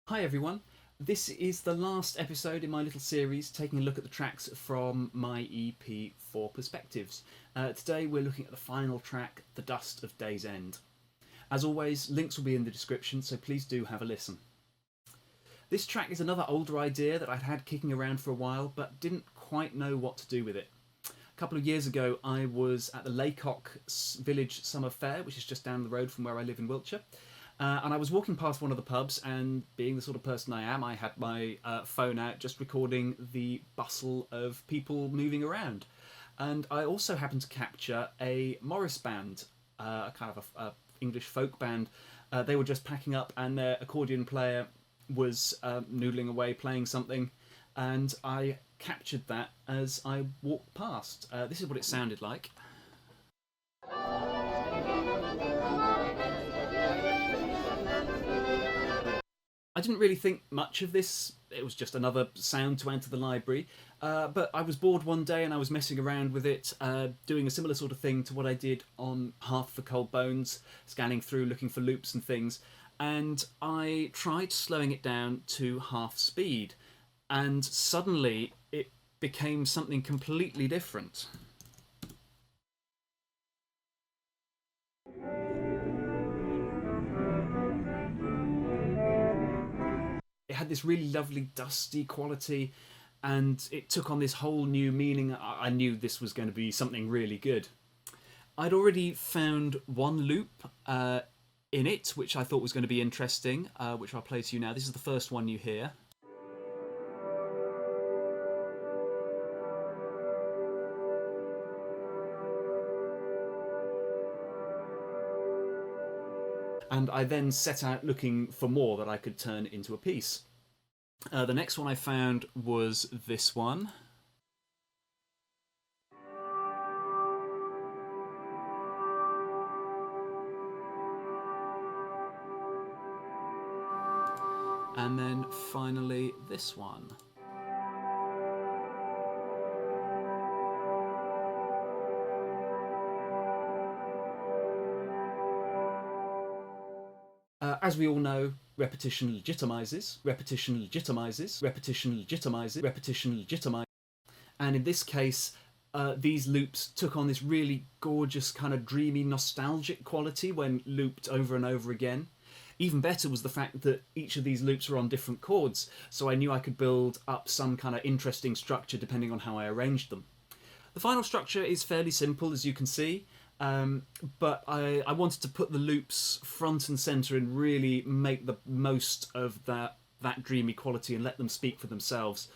Hi everyone, this is the last episode in my little series taking a look at the tracks from my EP Four Perspectives. Today we're looking at the final track, The Dust of Day's End. As always, links will be in the description, so please do have a listen. This track is another older idea that I'd had kicking around for a while but didn't quite know what to do with it. A couple of years ago I was at the Laycock Village Summer Fair, which is just down the road from where I live in Wiltshire. And I was walking past one of the pubs, and being the sort of person I am, I had my phone out just recording the bustle of people moving around. And I also happened to capture a Morris band, a kind of a English folk band. They were just packing up, and their accordion player was noodling away playing something, and I captured that as I walked past. This is what it sounded like. I didn't really think much of this. It was just another sound to add to the library. But I was bored one day and I was messing around with it, doing a similar sort of thing to what I did on Half for Cold Bones, scanning through, looking for loops and things. And I tried slowing it down to half speed. And suddenly it became something completely different. It had this really lovely dusty quality, and it took on this whole new meaning. I knew this was going to be something really good. I'd already found one loop in it which I thought was going to be interesting, which I'll play to you now. This is the first one you hear. And I then set out looking for more that I could turn into a piece. The next one I found was this one. And then finally this one. As we all know, repetition legitimizes, repetition legitimizes, repetition legitimizes, repetition legitimizes. And in this case, these loops took on this really gorgeous kind of dreamy nostalgic quality when looped over and over again. Even better was the fact that each of these loops were on different chords, so I knew I could build up some kind of interesting structure depending on how I arranged them. The final structure is fairly simple, as you can see, but I wanted to put the loops front and centre and really make the most of that dreamy quality and let them speak for themselves.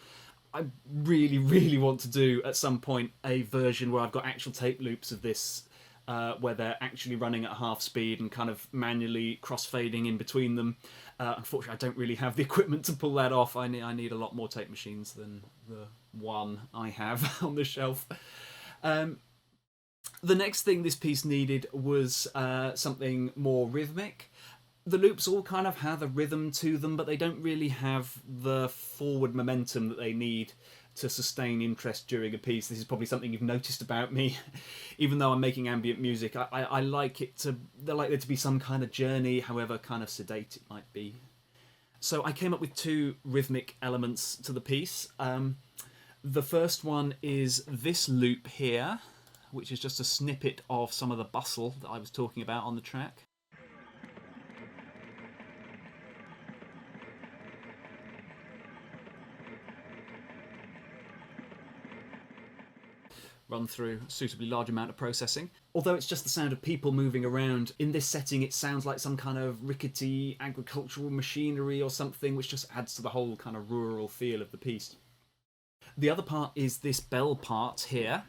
I really, really want to do at some point a version where I've got actual tape loops of this, where they're actually running at half speed and kind of manually crossfading in between them. Unfortunately, I don't really have the equipment to pull that off. I need a lot more tape machines than the one I have on the shelf. The next thing this piece needed was something more rhythmic. The loops all kind of have a rhythm to them, but they don't really have the forward momentum that they need to sustain interest during a piece. This is probably something you've noticed about me. Even though I'm making ambient music, I like it to. I like there to be some kind of journey, however kind of sedate it might be. So I came up with two rhythmic elements to the piece. The first one is this loop here, which is just a snippet of some of the bustle that I was talking about on the track. Run through a suitably large amount of processing. Although it's just the sound of people moving around, in this setting it sounds like some kind of rickety agricultural machinery or something, which just adds to the whole kind of rural feel of the piece. The other part is this bell part here.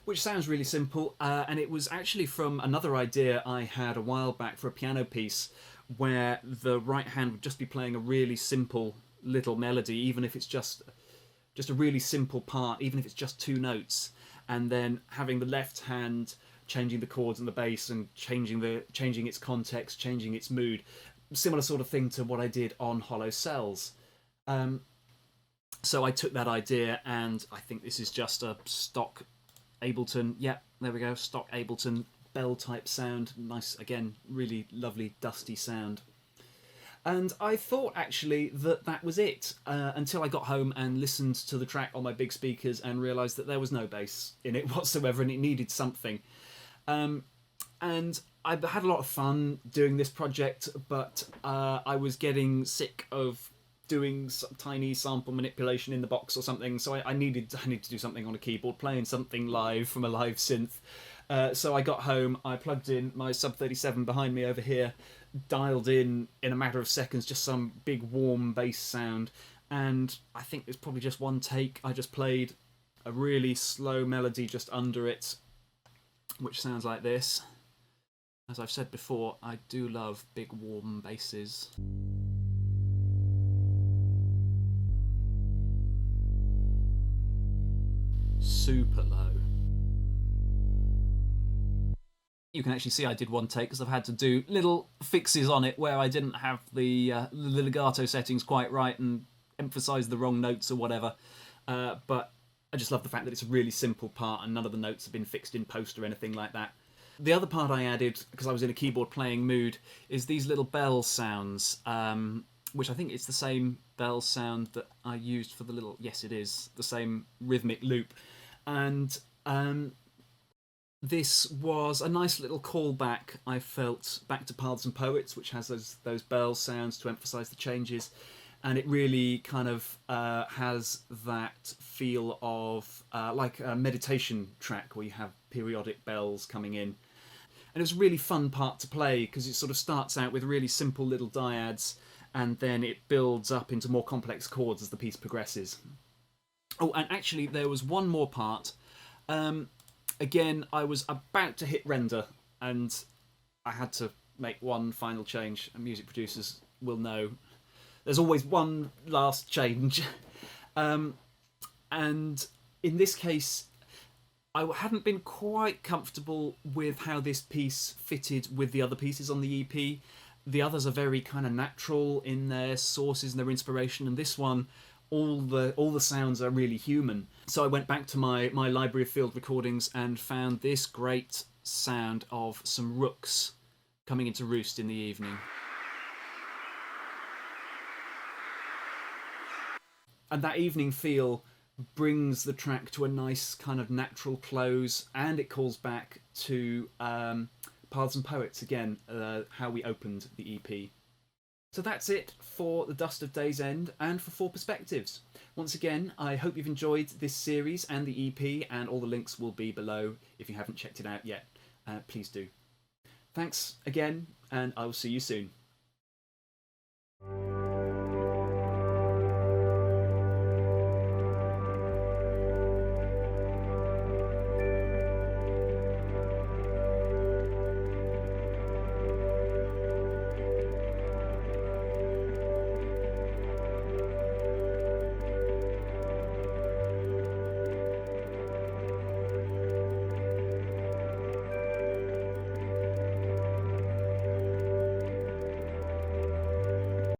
Which sounds really simple, and it was actually from another idea I had a while back for a piano piece where the right hand would just be playing a really simple little melody, even if it's just a really simple part, even if it's just two notes, and then having the left hand changing the chords and the bass and changing its context, changing its mood. Similar sort of thing to what I did on Hollow Cells. So I took that idea, and I think this is just a stock Ableton, yeah, there we go, stock Ableton bell type sound. Nice, again, really lovely dusty sound. And I thought actually that that was it until I got home and listened to the track on my big speakers and realised that there was no bass in it whatsoever and it needed something. And I had a lot of fun doing this project, but I was getting sick of doing some tiny sample manipulation in the box or something, so I needed to do something on a keyboard, playing something live from a live synth. So I got home, I plugged in my Sub 37 behind me over here, dialed in a matter of seconds just some big warm bass sound, and I think it's probably just one take. I just played a really slow melody just under it, which sounds like this. As I've said before, I do love big warm basses. Super low. You can actually see I did one take because I've had to do little fixes on it where I didn't have the legato settings quite right and emphasise the wrong notes or whatever. But I just love the fact that it's a really simple part and none of the notes have been fixed in post or anything like that. The other part I added, because I was in a keyboard playing mood, is these little bell sounds, which I think it's the same bell sound that I used for the little... Yes, it is. The same rhythmic loop. And this was a nice little callback, I felt, back to Paths and Poets, which has those bell sounds to emphasise the changes. And it really kind of has that feel of like a meditation track where you have periodic bells coming in. And it was a really fun part to play because it sort of starts out with really simple little dyads and then it builds up into more complex chords as the piece progresses. Oh, and actually there was one more part. Again, I was about to hit render and I had to make one final change, and music producers will know there's always one last change. And in this case, I hadn't been quite comfortable with how this piece fitted with the other pieces on the EP. The others are very kind of natural in their sources and their inspiration, and this one, all the sounds are really human. So I went back to my library of field recordings and found this great sound of some rooks coming into roost in the evening. And that evening feel brings the track to a nice kind of natural close, and it calls back to Paths and Poets again, how we opened the EP. So that's it for The Dust of Day's End and for Four Perspectives. Once again, I hope you've enjoyed this series and the EP, and all the links will be below if you haven't checked it out yet. Please do. Thanks again, and I will see you soon.